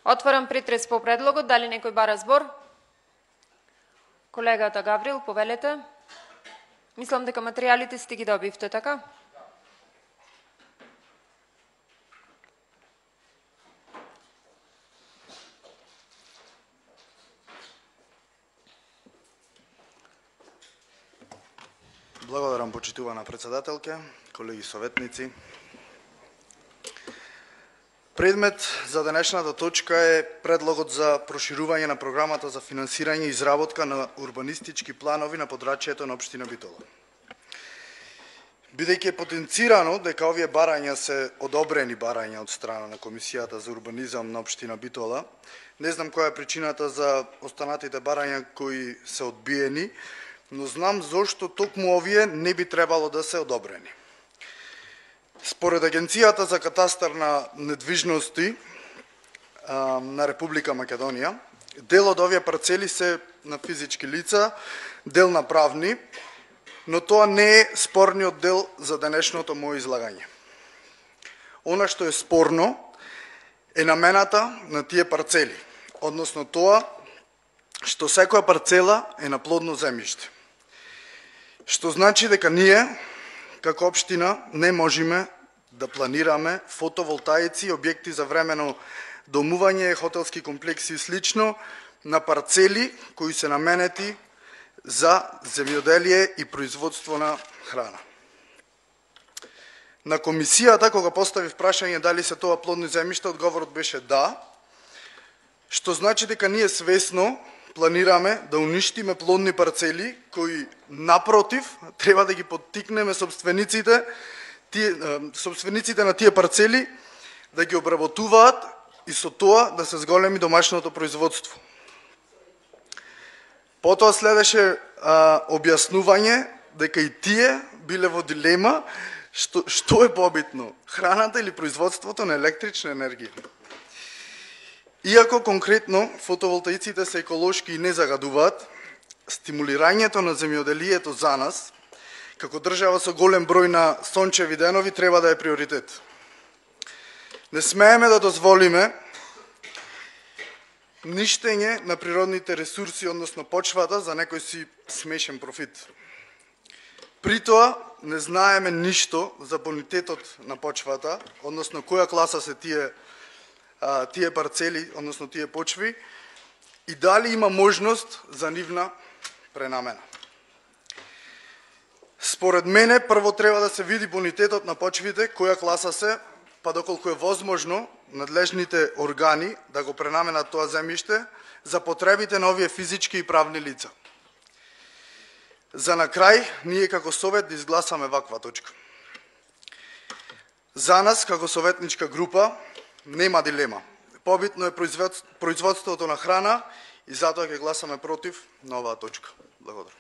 Отварам претрес по предлогот. Дали некој бара збор? Колегата Гаврил, повелете. Мислам дека материјалите сте ги добивте, така? Благодарам, почитувана председателке, колеги советници. Предмет за денешната точка е предлогот за проширување на програмата за финансирање и изработка на урбанистички планови на подрачјето на општина Битола. Бидејќи е потенцирано дека овие барања се одобрени барања од страна на Комисијата за урбанизам на општина Битола, не знам која е причината за останатите барања кои се одбиени, но знам зошто токму овие не би требало да се одобрени. Според Агенцијата за катастар на недвижности на Република Македонија, дел од овие парцели се на физички лица, дел на правни, но тоа не е спорниот дел за денешното моје излагање. Она што е спорно е намената на тие парцели, односно тоа што секоја парцела е на плодно земјиште. Што значи дека ние, како општина, не можеме да планираме фотоволтаици и објекти за временно домување, хотелски комплекси и слично на парцели кои се наменети за земјоделие и производство на храна. На комисијата, кога поставив прашање дали се тоа плодни земјишта, одговорот беше да, што значи дека ние свесно планираме да уништиме плодни парцели кои, напротив, треба да ги поттикнеме собствениците на тие парцели да ги обработуваат и со тоа да се зголеми домашното производство. Потоа следеше објаснување дека и тие биле во дилема што е побитно, храната или производството на електрична енергија. Иако конкретно фотоволтаиците се еколошки и не загадуваат, стимулирањето на земјоделието за нас, како држава со голем број на сончеви денови, треба да е приоритет. Не смееме да дозволиме ништење на природните ресурси, односно почвата, за некој си смешен профит. При тоа не знаеме ништо за бонитетот на почвата, односно која класа се тие парцели, односно тие почви, и дали има можност за нивна пренамена. Според мене, прво треба да се види бонитетот на почвите, која класа се, па доколку е возможно, надлежните органи да го пренаменат тоа земјиште за потребите на овие физички и правни лица. За на крај, ние како совет да изгласаме ваква точка. За нас, како советничка група, нема дилема. Побитно е производството на храна и затоа ќе гласаме против на оваа точка. Благодарам.